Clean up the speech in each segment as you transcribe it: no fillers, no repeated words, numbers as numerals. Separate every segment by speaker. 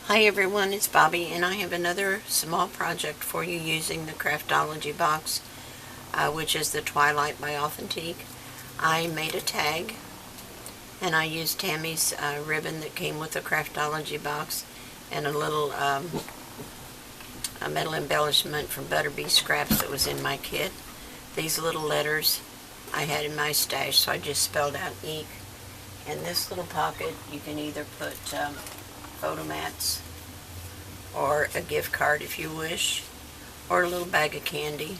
Speaker 1: Hi everyone, it's Bobby, and I have another small project for you using the Craftology box, which is the Twilight by Authentique. I made a tag, and I used Tammy's ribbon that came with the Craftology box, and a little a metal embellishment from Butterbee scraps that was in my kit. These little letters I had in my stash, so I just spelled out ink. In this little pocket, you can either put photo mats, or a gift card if you wish, or a little bag of candy.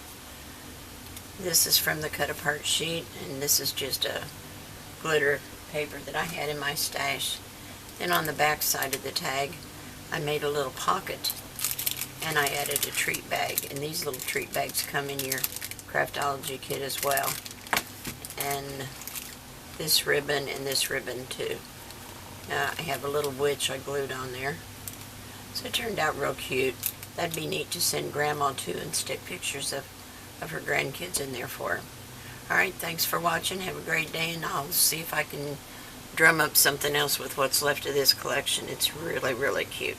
Speaker 1: This is from the cut apart sheet, and this is just a glitter paper that I had in my stash. Then on the back side of the tag, I made a little pocket, and I added a treat bag, and these little treat bags come in your Craftology kit as well. And this ribbon and this ribbon too. I have a little witch I glued on there. So it turned out real cute. That'd be neat to send Grandma to and stick pictures of her grandkids in there for her. Alright, thanks for watching. Have a great day, and I'll see if I can drum up something else with what's left of this collection. It's really, really cute.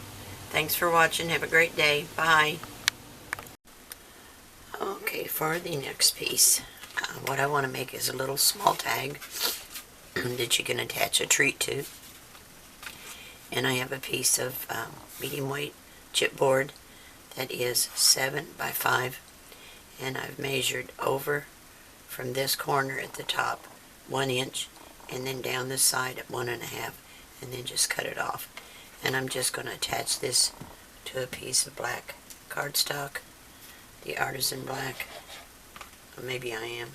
Speaker 1: Thanks for watching. Have a great day. Bye. Okay, for the next piece, what I want to make is a little small tag that you can attach a treat to. And I have a piece of medium weight chipboard that is 7 by 5, and I've measured over from this corner at the top 1 inch, and then down this side at 1.5, and then just cut it off. And I'm just going to attach this to a piece of black cardstock, the artisan black. Or maybe I am.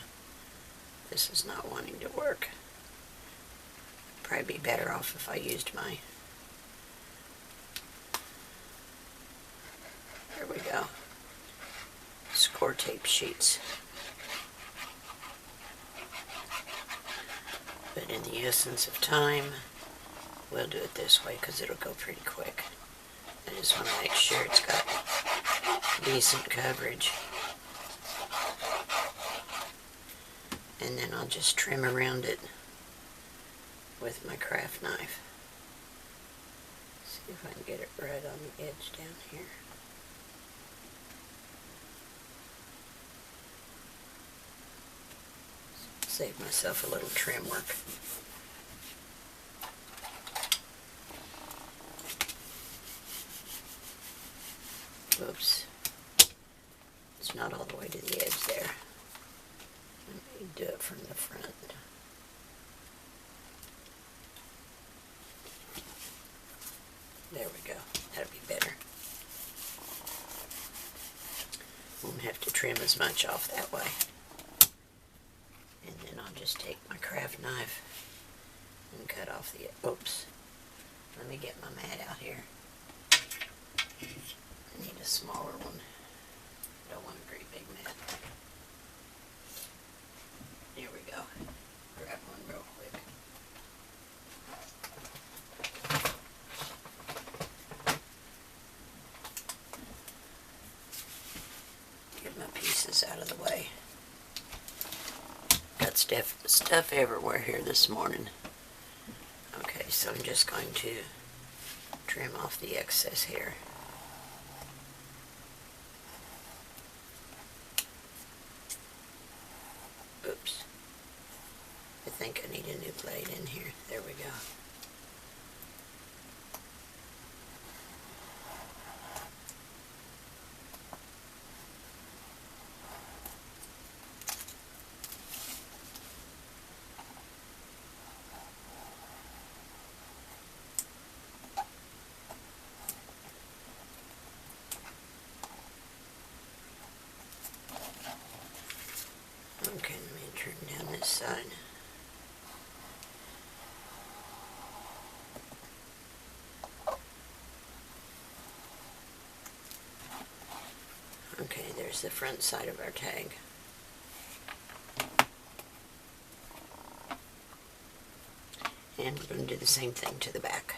Speaker 1: This is not wanting to work. Probably be better off if I used my, there we go, score tape sheets. But in the essence of time, we'll do it this way because it'll go pretty quick. I just want to make sure it's got decent coverage. And then I'll just trim around it with my craft knife. See if I can get it right on the edge down here. Save myself a little trim work. Oops. It's not all the way to the edge there. Let me do it from the front. There we go. That'll be better. Won't have to trim as much off that way. And then I'll just take my craft knife and cut off the, oops. Let me get my mat out here. I need a smaller one. Don't want a great big mat. There we go. Grab one real quick. Get my pieces out of the way. Got stuff everywhere here this morning. Okay, so I'm just going to trim off the excess hair. Oops. I think I need a new blade in here. There we go. Okay, let me turn down this side. Okay, there's the front side of our tag. And we're going to do the same thing to the back.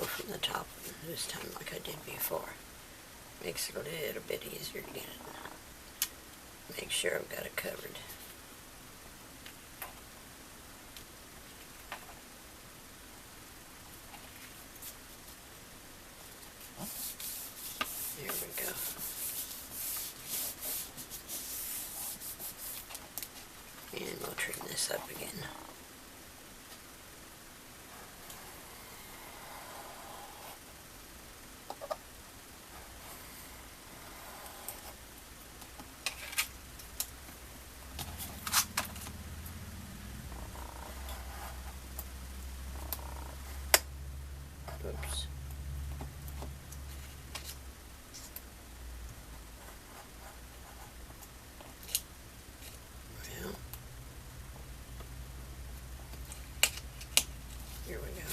Speaker 1: from the top this time like I did before. Makes it a little bit easier to get it. Make sure I've got it covered. There we go. And we'll trim this up again. Oops. Well, here we go.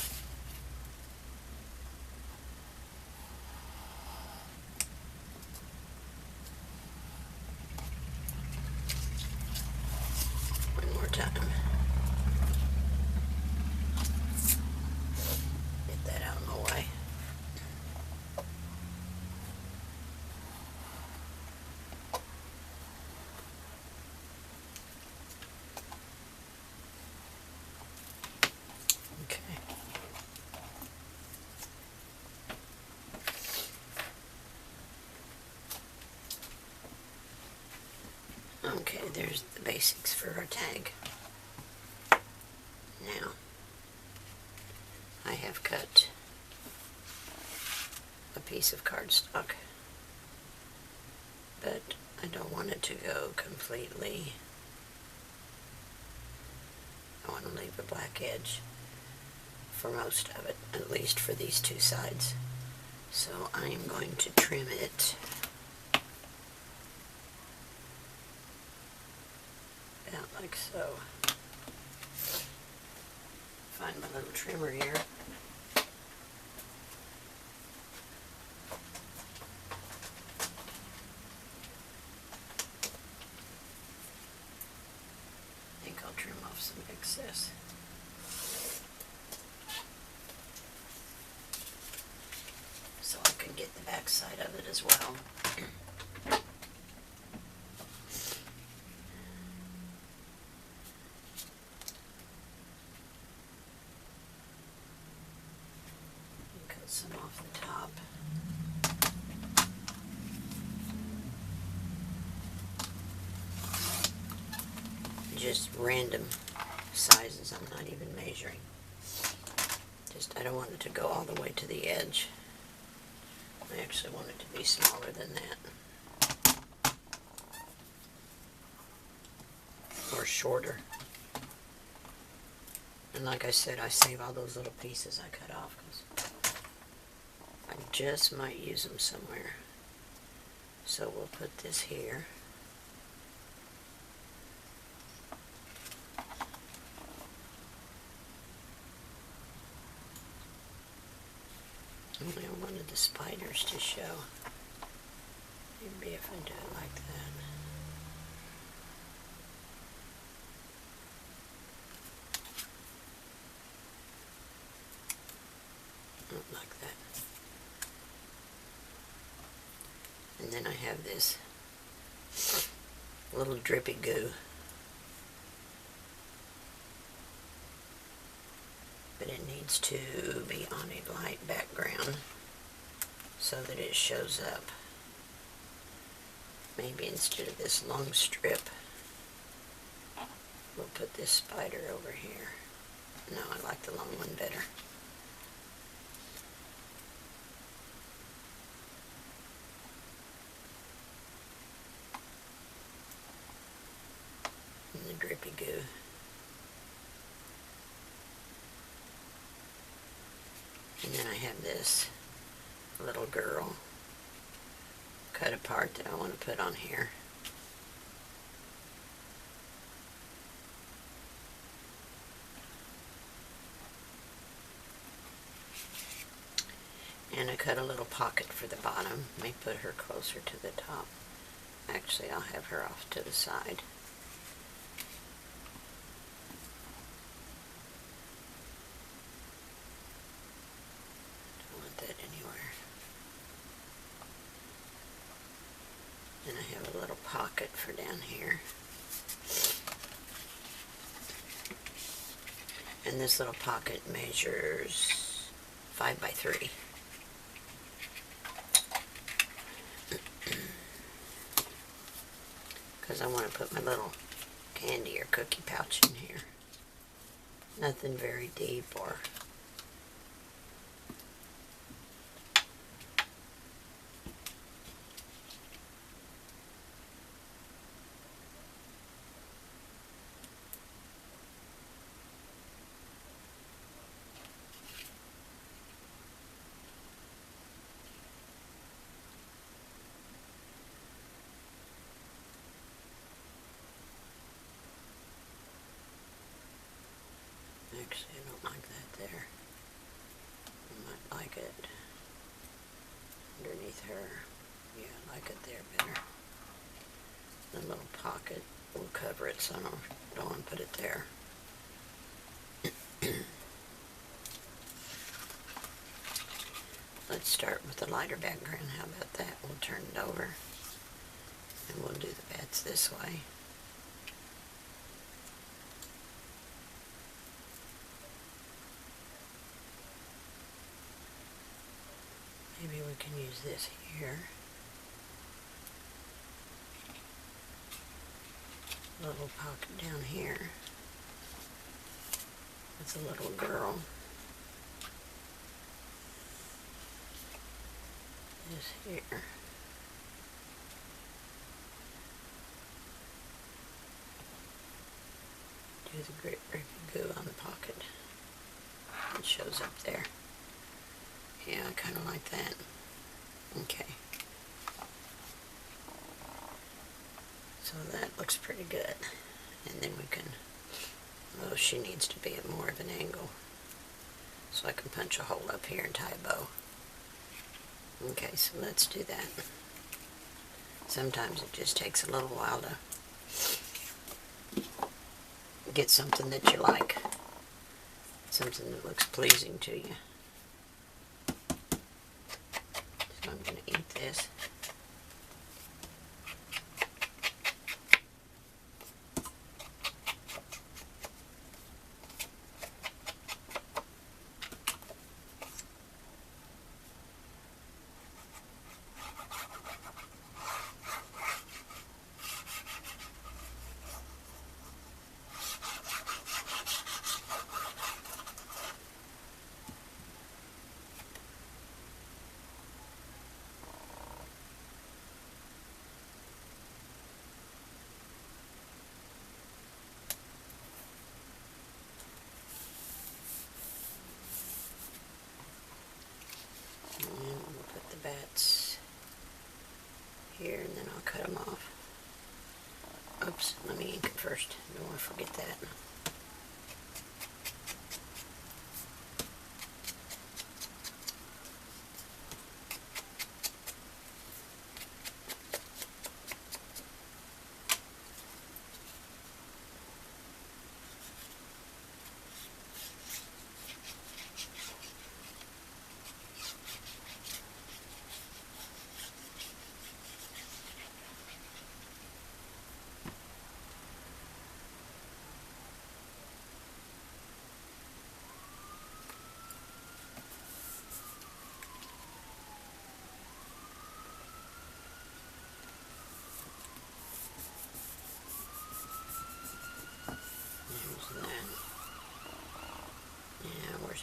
Speaker 1: One more time. Get that out of my way. Okay, there's the basics for our tag. Now, I have cut a piece of cardstock, but I don't want it to go completely. I want to leave a black edge for most of it, at least for these two sides. So I am going to trim it out like so. Find my little trimmer here. I think I'll trim off some excess. So I can get the back side of it as well. Cut some off the top. Just random sizes, I'm not even measuring. Just, I don't want it to go all the way to the edge. I actually want it to be smaller than that. Or shorter. And like I said, I save all those little pieces I cut off because I just might use them somewhere. So we'll put this here. Only I wanted the spiders to show. Maybe if I do it like that. Not like that. And then I have this little drippy goo. But it needs to be on a light background so that it shows up. Maybe instead of this long strip, we'll put this spider over here. No, I like the long one better. And the drippy goo. And then I have this little girl cut apart that I want to put on here. And I cut a little pocket for the bottom. May put her closer to the top. Actually, I'll have her off to the side. And I have a little pocket for down here. And this little pocket measures 5 by 3. Because I want to put my little candy or cookie pouch in here. Nothing very deep or actually, I don't like that there. I might like it underneath her. Yeah, I like it there better. The little pocket will cover it, so I don't want to put it there. Let's start with the lighter background. How about that? We'll turn it over and we'll do the bats this way. Maybe we can use this here. A little pocket down here. It's a little girl. This here. Do the grit goo on the pocket. It shows up there. Yeah, I kind of like that. Okay. So that looks pretty good. And then we can, oh, she needs to be at more of an angle. So I can punch a hole up here and tie a bow. Okay, so let's do that. Sometimes it just takes a little while to get something that you like. Something that looks pleasing to you. So I'm going to eat this. Bats here, and then I'll cut them off. Oops, let me ink it first. Don't want to forget that.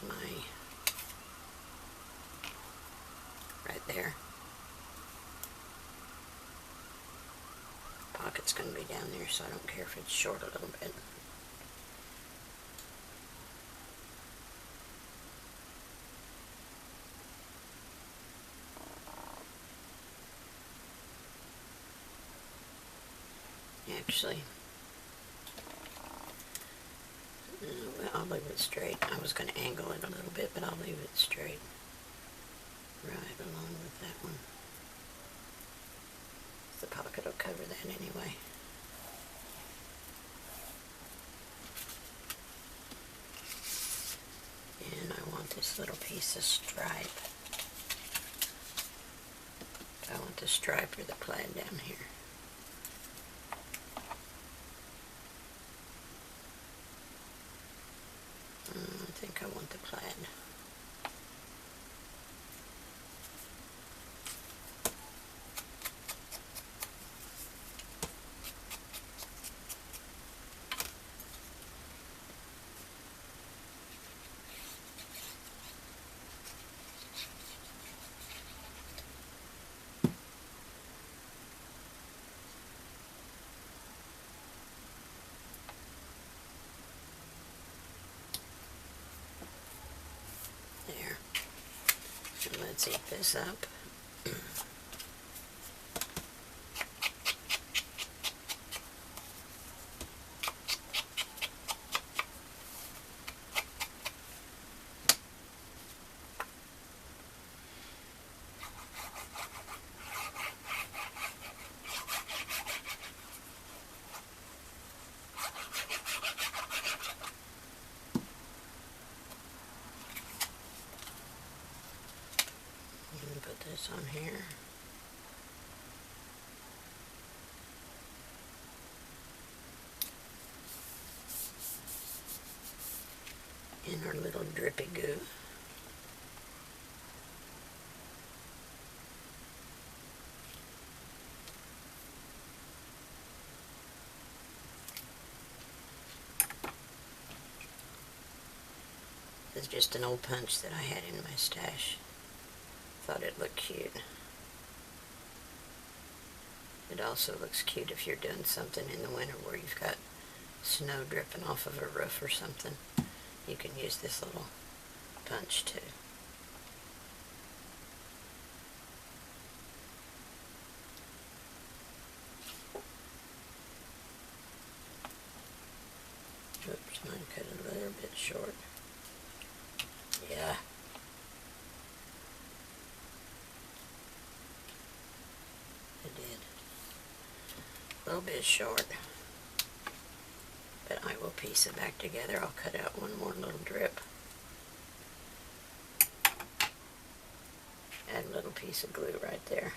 Speaker 1: My right there. Pocket's going to be down there, so I don't care if it's short a little bit. Actually, I'll leave it straight. I was going to angle it a little bit, but I'll leave it straight. Right along with that one. The pocket will cover that anyway. And I want this little piece of stripe I want the stripe or the plaid down here. I think I want the plaid. There. And let's eat this up. Put this on here. In our little drippy goo. This is just an old punch that I had in my stash. Thought it looked cute. It also looks cute if you're doing something in the winter where you've got snow dripping off of a roof or something. You can use this little punch too. Oops, mine cut it a little bit short. Yeah. It did. A little bit short. But I will piece it back together. I'll cut out one more little drip. Add a little piece of glue right there.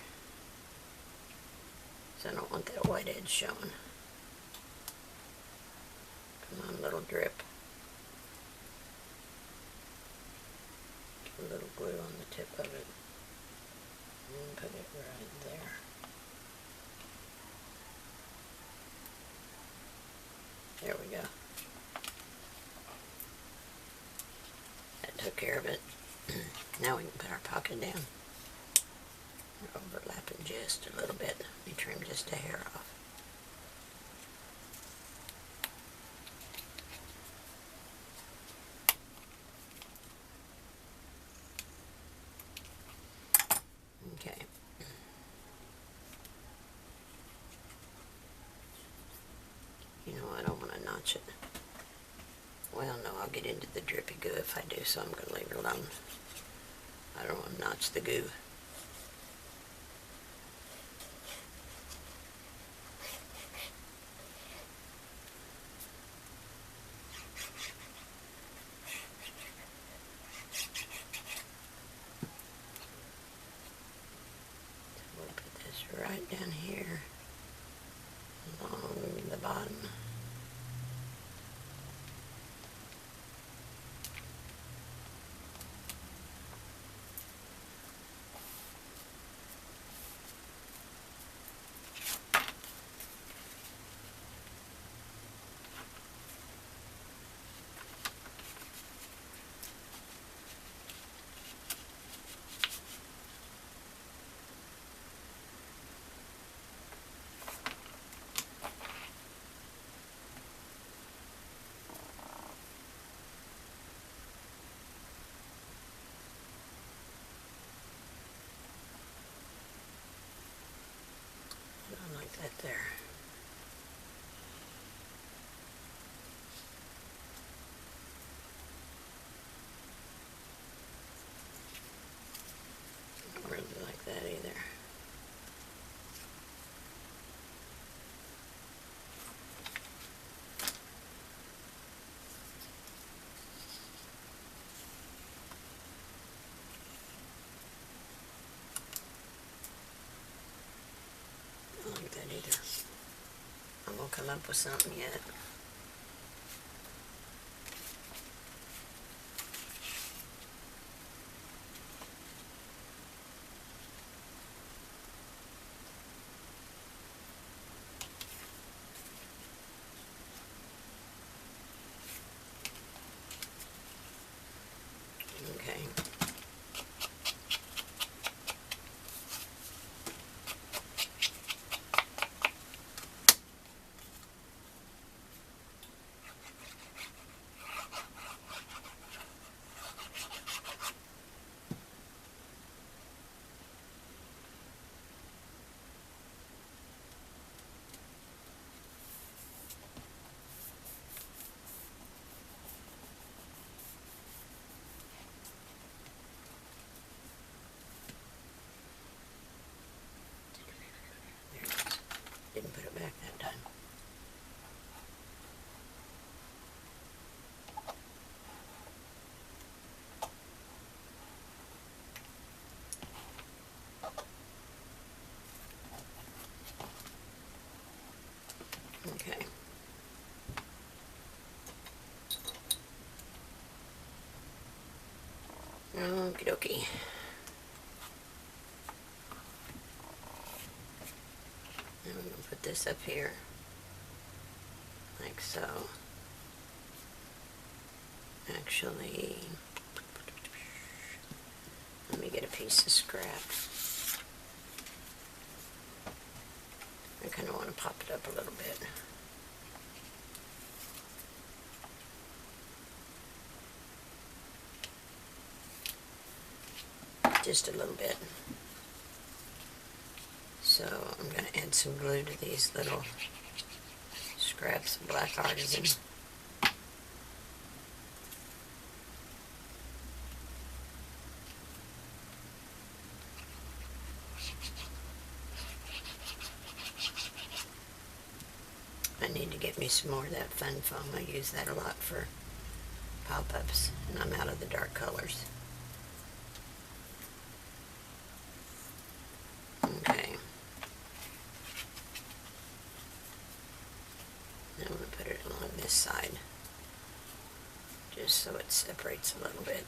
Speaker 1: So I don't want that white edge showing. Come on, little drip. A little glue on the tip of it. And put it right there. There we go. That took care of it. Now we can put our pocket down. We're overlapping just a little bit. Let me trim just a hair off. Okay. You know, I don't want to notch it. Well, no, I'll get into the drippy goo if I do, so I'm going to leave it alone. I don't want to notch the goo. So we'll put this right down here along the bottom. Like that there. I don't really like that either. up with something yet. Okay. Didn't put it back that time. Okay. Okie dokie. Now we're going to put this up here, like so. Actually, let me get a piece of scrap. I kind of want to pop it up a little bit. Just a little bit. So I'm going to add some glue to these little scraps of black artisan. I need to get me some more of that fun foam. I use that a lot for pop-ups, and I'm out of the dark colors. Okay. Now I'm going to put it along this side, just so it separates a little bit.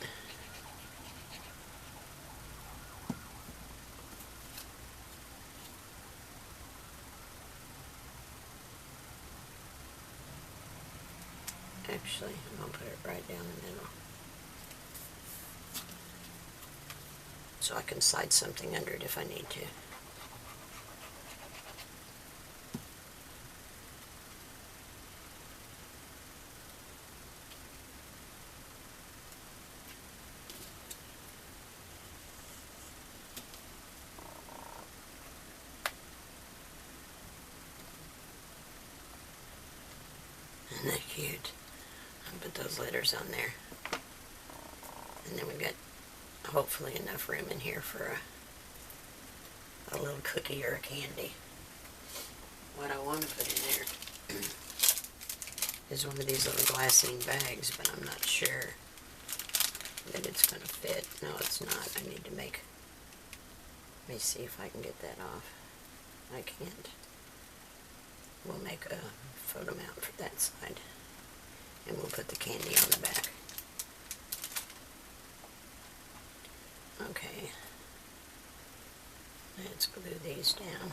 Speaker 1: Actually, I'm going to put it right down the middle, so I can slide something under it if I need to. Isn't that cute? I'll put those letters on there. And then we've got hopefully enough room in here for a little cookie or a candy. What I want to put in there is one of these little glassine bags, but I'm not sure that it's going to fit. No, it's not. I need to make, let me see if I can get that off. I can't. We'll make a photo mount for that side, and we'll put the candy on the back. Okay, let's glue these down.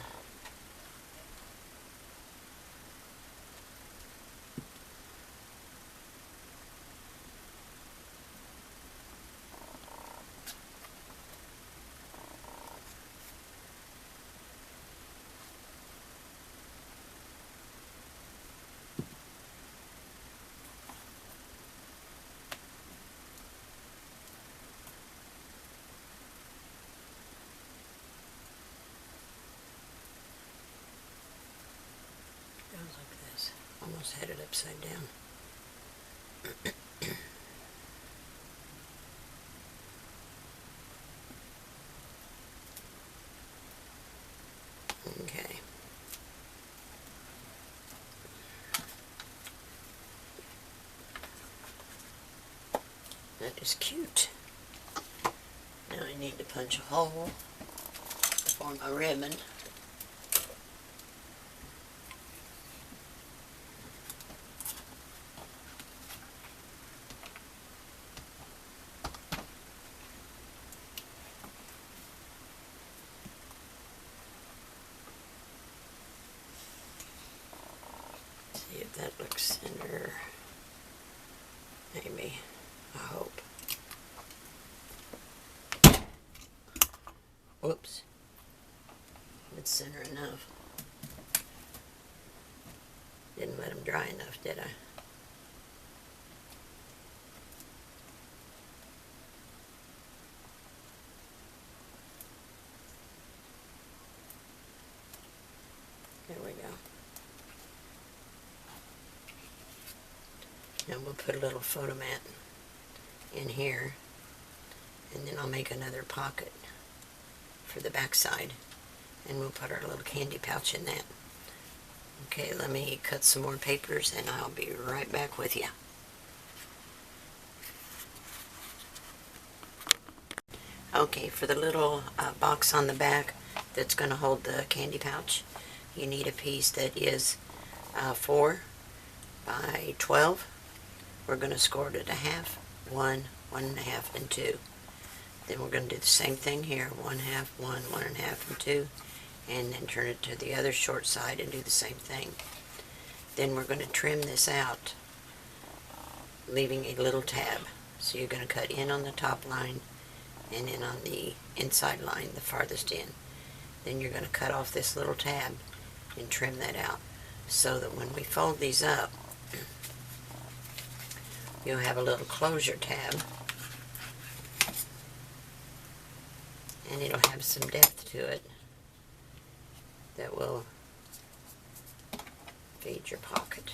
Speaker 1: Like this. Almost had it upside down. Okay. That is cute. Now I need to punch a hole for my ribbon. That looks center. Maybe. I hope. Whoops. It's center enough. Didn't let them dry enough, did I? There we go. Now we'll put a little photo mat in here, and then I'll make another pocket for the back side, and we'll put our little candy pouch in that. Okay, let me cut some more papers and I'll be right back with you. Okay, for the little box on the back that's going to hold the candy pouch, you need a piece that is 4 by 12. We're going to score it at a half, 1, 1 1/2, and 2. Then we're going to do the same thing here, 1/2, 1, 1 1/2, and 2, and then turn it to the other short side and do the same thing. Then we're going to trim this out, leaving a little tab. So you're going to cut in on the top line and in on the inside line, the farthest in. Then you're going to cut off this little tab and trim that out, so that when we fold these up, you'll have a little closure tab, and it'll have some depth to it that will feed your pocket.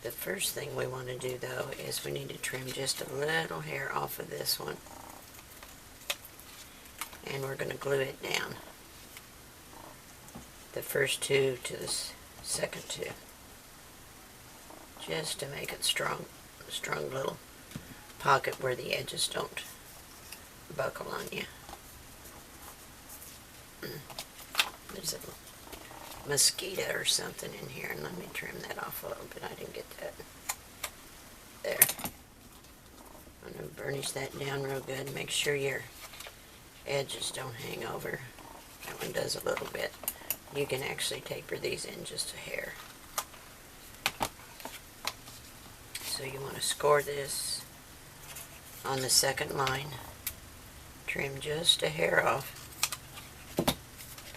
Speaker 1: The first thing we want to do, though, is we need to trim just a little hair off of this one, and we're going to glue it down, the first two to the second two, just to make it strong little pocket where the edges don't buckle on you. There's a mosquito or something in here, and let me trim that off a little bit. I didn't get that. There. I'm going to burnish that down real good. Make sure your edges don't hang over. That one does a little bit. You can actually taper these in just a hair. So you want to score this on the second line, trim just a hair off,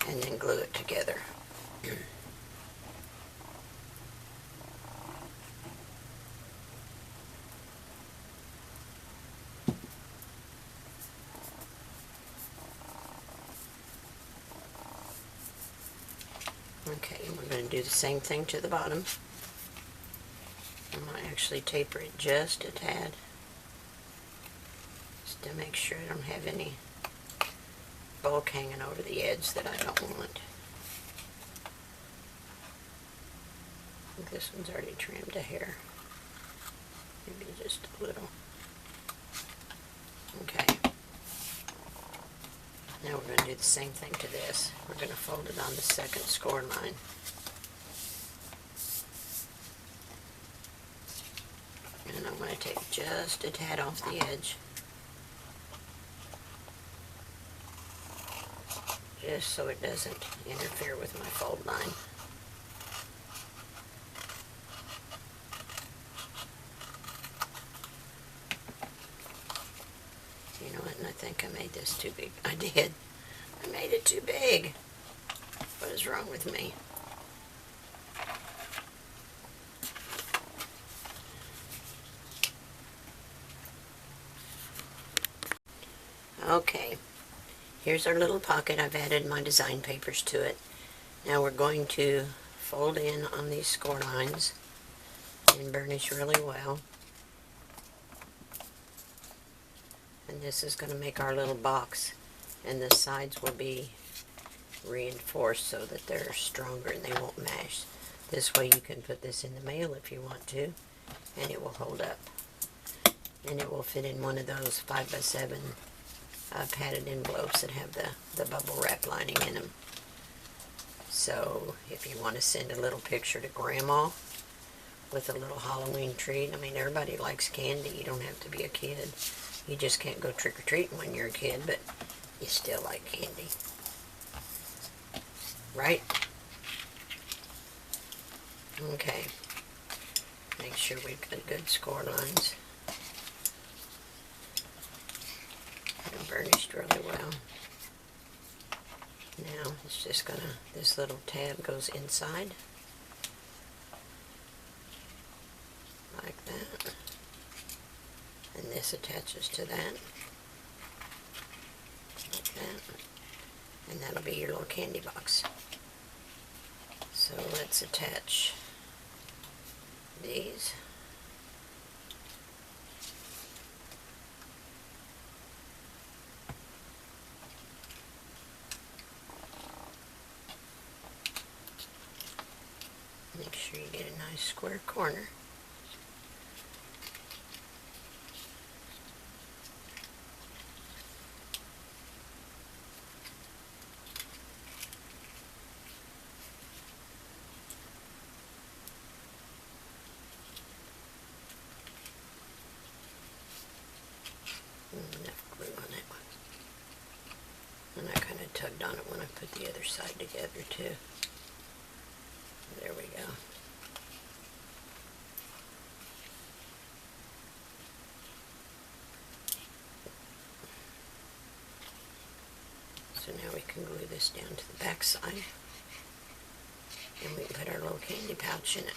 Speaker 1: and then glue it together. Okay, we're going to do the same thing to the bottom. I'm going to actually taper it just a tad, just to make sure I don't have any bulk hanging over the edge that I don't want. I think this one's already trimmed a hair, maybe just a little. Okay. Now we're going to do the same thing to this. We're going to fold it on the second score line. And I'm going to take just a tad off the edge, just so it doesn't interfere with my fold line. You know what, and I think I made this too big. I did. I made it too big. What is wrong with me? Okay, here's our little pocket. I've added my design papers to it. Now we're going to fold in on these score lines and burnish really well. And this is going to make our little box, and the sides will be reinforced so that they're stronger and they won't mash. This way you can put this in the mail if you want to, and it will hold up. And it will fit in one of those 5x7 padded envelopes that have the bubble wrap lining in them. So if you want to send a little picture to Grandma with a little Halloween treat, I mean, everybody likes candy. You don't have to be a kid. You just can't go trick-or-treating when you're a kid, but you still like candy. Right? Okay, make sure we've got good score lines. And burnished really well. Now it's just gonna, this little tab goes inside, like that. And this attaches to that, like that. And that'll be your little candy box. So let's attach these. Make sure you get a nice square corner. Enough glue on that one. And I kind of tugged on it when I put the other side together too. There we go. So now we can glue this down to the back side. And we can put our little candy pouch in it.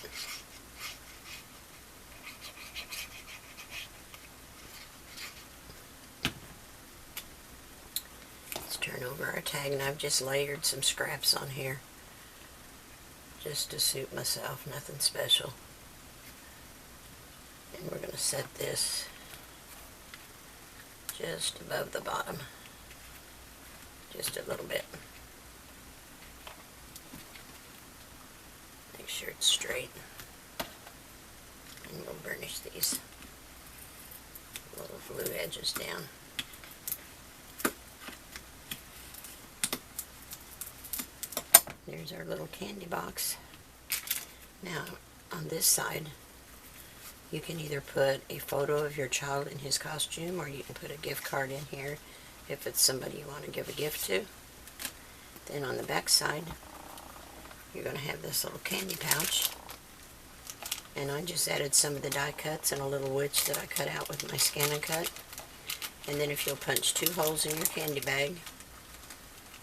Speaker 1: Let's turn over our tag, and I've just layered some scraps on here just to suit myself, nothing special. And we're going to set this just above the bottom, just a little bit. Make sure it's straight. And we'll burnish these little blue edges down. There's our little candy box. Now, on this side, you can either put a photo of your child in his costume, or you can put a gift card in here if it's somebody you want to give a gift to. Then on the back side, you're going to have this little candy pouch. And I just added some of the die cuts and a little witch that I cut out with my Scan and Cut. And then if you'll punch 2 holes in your candy bag,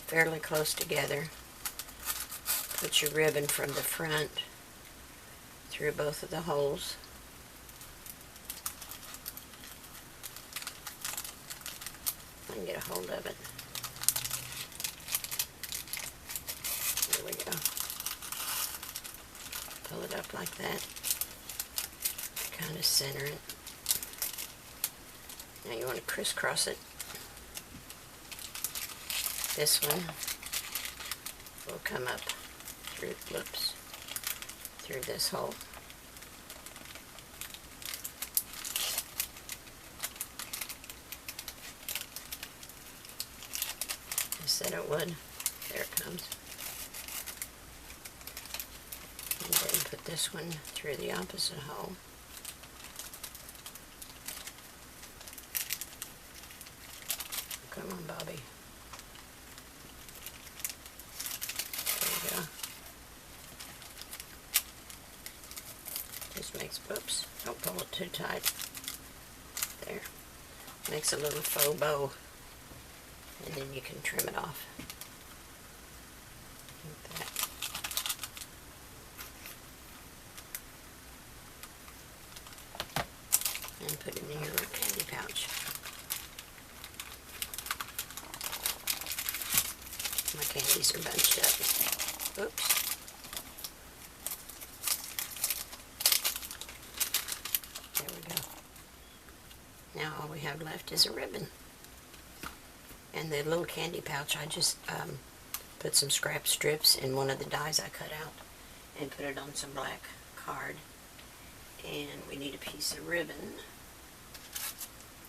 Speaker 1: fairly close together, put your ribbon from the front through both of the holes. I can get a hold of it. There we go. Pull it up like that. Kind of center it. Now you want to crisscross it. This one will come up through, whoops, through this hole. I said it would. There it comes. And then put this one through the opposite hole. Come on, Bobby. There you go. Just makes, whoops, don't pull it too tight. There. Makes a little faux bow. And then you can trim it off. Like that. And put it in your little candy pouch. My candies are bunched up. Oops. There we go. Now all we have left is a ribbon. And the little candy pouch, I just put some scrap strips in one of the dies I cut out and put it on some black card. And we need a piece of ribbon.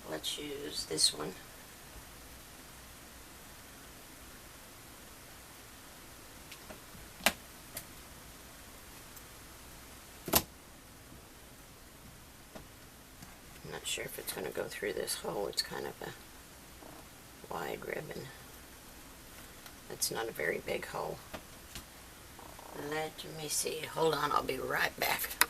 Speaker 1: Let's use this one. I'm not sure if it's going to go through this hole. It's kind of a wide ribbon. It's not a very big hole. Let me see. Hold on, I'll be right back.